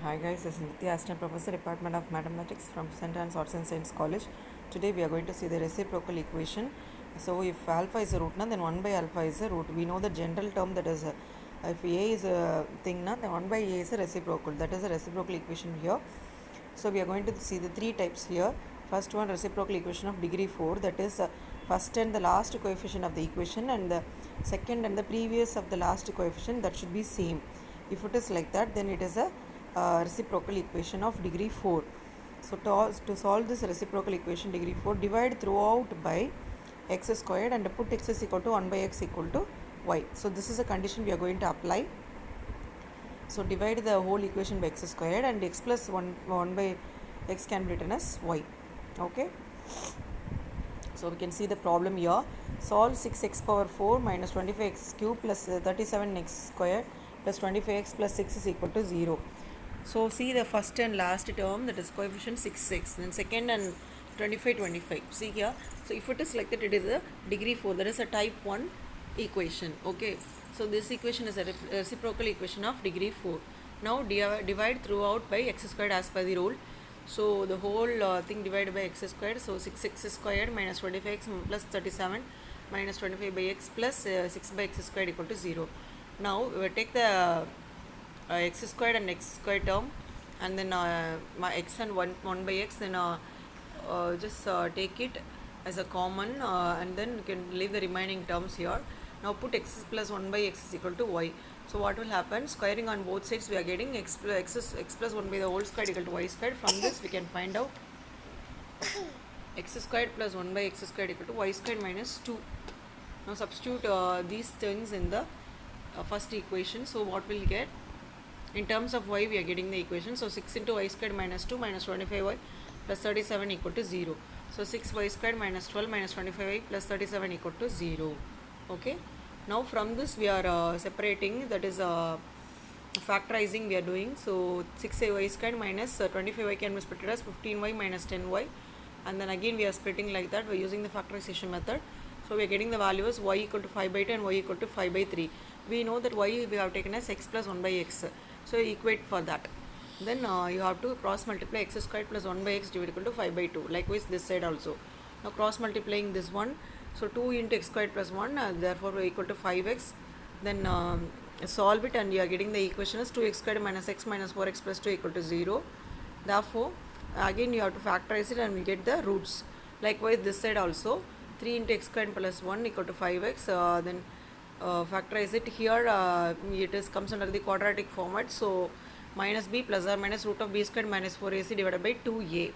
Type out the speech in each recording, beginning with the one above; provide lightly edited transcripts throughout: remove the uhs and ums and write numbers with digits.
Hi guys, this is Nitya, Assistant Professor, Department of Mathematics from St. Anne's Arts and Science College. Today we are going to see the reciprocal equation. So if alpha is a root, then 1 by alpha is a root. We know the general term that is, if A is a thing, then 1 by A is a reciprocal. That is a reciprocal equation here. So we are going to see the three types here. First one, reciprocal equation of degree 4, that is first and the last coefficient of the equation, and the second and the previous of the last coefficient, that should be same. If it is like that, then it is a reciprocal equation of degree 4. So to solve this reciprocal equation degree 4, divide throughout by x squared and put x is equal to 1 by x equal to y. So this is a condition we are going to apply. So divide the whole equation by x squared, and x plus 1 by x can be written as y. Okay. So we can see the problem here. Solve 6x power 4 minus 25x cube plus 37x squared plus 25x plus 6 is equal to 0. So see the first and last term, that is coefficient 6, then second and 25. See here. So if it is like that, it is a degree 4, that is a type 1 equation. Okay. So this equation is a reciprocal equation of degree 4. Now divide throughout by x squared as per the rule. So the whole thing divided by x squared. So 6x squared minus 25x plus 37 minus 25 by x plus 6 by x squared equal to 0. Now we take the x squared and x squared term, and then my x and 1 by x, then just take it as a common, and then you can leave the remaining terms here. Now put x plus 1 by x is equal to y. So what will happen? Squaring on both sides, we are getting x plus 1 by the whole squared equal to y squared. From this we can find out x squared plus 1 by x squared equal to y squared minus 2. Now substitute these things in the first equation. So what will get? In terms of y, we are getting the equation. So 6 into y squared minus 2 minus 25y plus 37 equal to 0. So 6y squared minus 12 minus 25y plus 37 equal to 0. Okay. Now from this we are separating, that is factorizing we are doing. So 6y squared minus 25y can be split as 15y minus 10y, and then again we are splitting like that by using the factorization method. So we are getting the values y equal to 5 by 2 and y equal to 5 by 3. We know that y we have taken as x plus 1 by x. So equate for that. Then you have to cross multiply x squared plus 1 by x divided equal to 5 by 2. Likewise this side also. Now cross multiplying this one. So 2 into x squared plus 1, therefore we are equal to 5x. Then solve it, and you are getting the equation as 2x squared minus x minus 4x plus 2 equal to 0. Therefore again you have to factorize it, and we get the roots. Likewise this side also. 3 into x squared plus 1 equal to 5x. Then factorize it. Here it comes under the quadratic format. So minus b plus or minus root of b squared minus 4ac divided by 2a.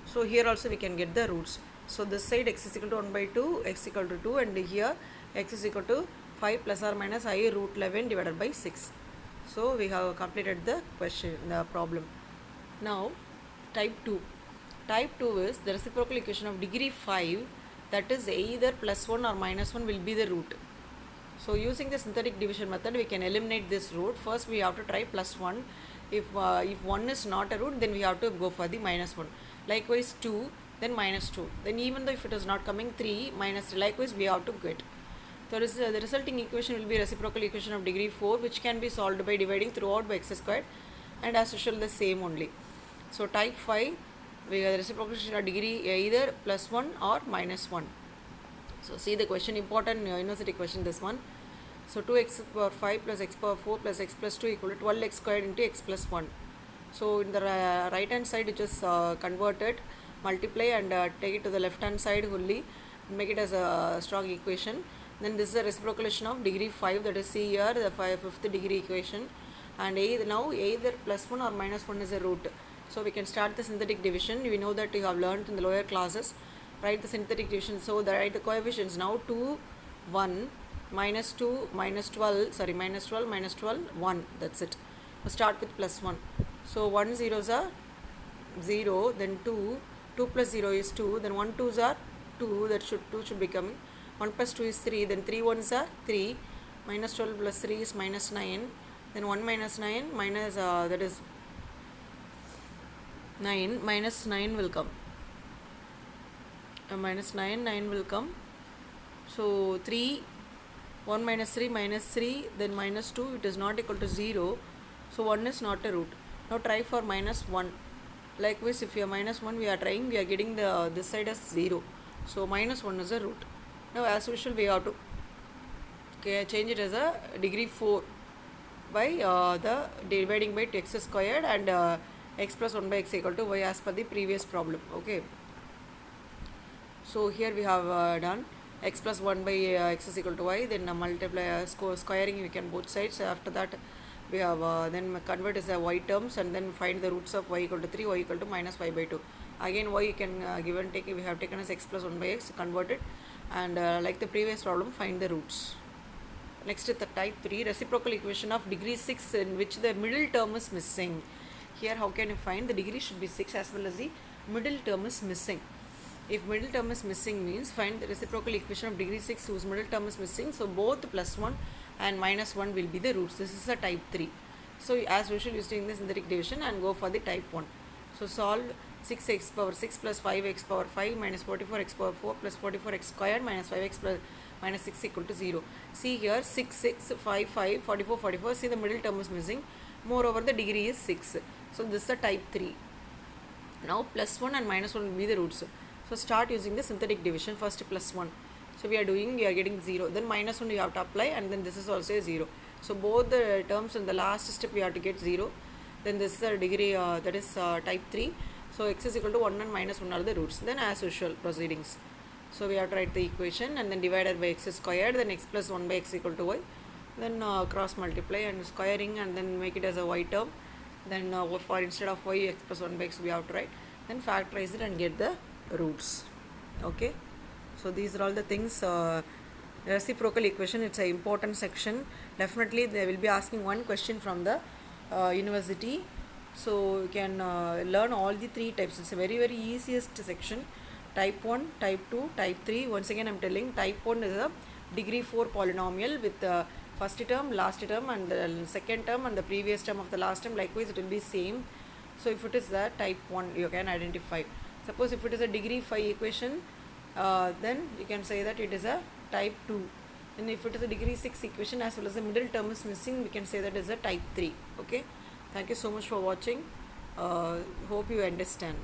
So here also we can get the roots. So this side x is equal to 1 by 2, x equal to 2, and here x is equal to 5 plus or minus I root 11 divided by 6. So we have completed the question, the problem. Now type 2. Type 2 is the reciprocal equation of degree 5, that is either plus 1 or minus 1 will be the root. So using the synthetic division method, we can eliminate this root. First we have to try plus 1. If 1 is not a root, then we have to go for the minus 1. Likewise 2, then minus 2. Then even though if it is not coming, 3 minus 3, likewise we have to get. So the resulting equation will be reciprocal equation of degree 4, which can be solved by dividing throughout by x squared, and as usual the same only. So type 5, we have the reciprocal equation of degree either plus 1 or minus 1. So see the question, important university question this one. So 2x power 5 plus x power 4 plus x plus 2 equal to 12x squared into x plus 1. So in the right hand side, it is converted, multiply, and take it to the left hand side only, make it as a strong equation. Then this is a reciprocal equation of degree 5, that is see here the 5th degree equation, and now either plus 1 or minus 1 is a root. So we can start the synthetic division. We know that you have learned in the lower classes. Write the synthetic division. So write the coefficients now. 2, 1, minus 2, minus 12, minus 12, minus 12, 1. That's it. We'll start with plus 1. So 1 zeros are 0, then 2, 2 plus 0 is 2, then 1 2s are 2, that 2 should be coming. 1 plus 2 is 3, then 3 1s are 3, minus 12 plus 3 is minus 9, then 1 minus 9 minus that is 9, minus 9 will come. Minus 9, 9 will come. So 3, 1 minus 3 minus 3, then minus 2, it is not equal to 0. So 1 is not a root. Now try for minus 1. Likewise, if you are minus 1, we are trying, we are getting the this side as 0. So minus 1 is a root. Now as usual, we have to change it as a degree 4 by the dividing by x squared and x plus 1 by x equal to y as per the previous problem. Okay. So here we have done x plus 1 by x is equal to y, then multiply squaring we can both sides. After that we have then convert as a y terms and then find the roots of y equal to 3, y equal to minus 5 by 2. Again y you can give and take, we have taken as x plus 1 by x, convert it, and like the previous problem, find the roots. Next is the type 3 reciprocal equation of degree 6 in which the middle term is missing. Here how can you find? The degree should be 6 as well as the middle term is missing. If middle term is missing means find the reciprocal equation of degree 6 whose middle term is missing. So both plus 1 and minus 1 will be the roots. This is a type 3. So as usual, using the synthetic division and go for the type 1. So solve 6x power 6 plus 5x power 5 minus 44x power 4 plus 44x squared minus 5x plus minus 6 equal to 0. See here 6, 6, 5, 5, 44, 44. See the middle term is missing. Moreover, the degree is 6. So this is a type 3. Now plus 1 and minus 1 will be the roots. So start using the synthetic division. First plus 1. So we are getting 0. Then minus 1 you have to apply, and then this is also a 0. So both the terms in the last step we have to get 0. Then this is a degree that is type 3. So x is equal to 1 and minus 1 are the roots. Then as usual proceedings. So we have to write the equation and then divided by x squared, then x plus 1 by x equal to y. Then cross multiply and squaring and then make it as a y term. Then for instead of y, x plus 1 by x we have to write. Then factorize it and get the roots. Okay. So these are all the things. Reciprocal equation, it's an important section. Definitely they will be asking one question from the university. So you can learn all the 3 types. It's a very easiest section. Type 1, type 2, type 3. Once again I am telling, type 1 is a degree 4 polynomial with the first term, last term and the second term and the previous term of the last term. Likewise it will be same. So if it is the type 1, you can identify. Suppose if it is a degree 5 equation, then you can say that it is a type 2. And if it is a degree 6 equation as well as the middle term is missing, we can say that is a type 3. Okay. Thank you so much for watching. Hope you understand.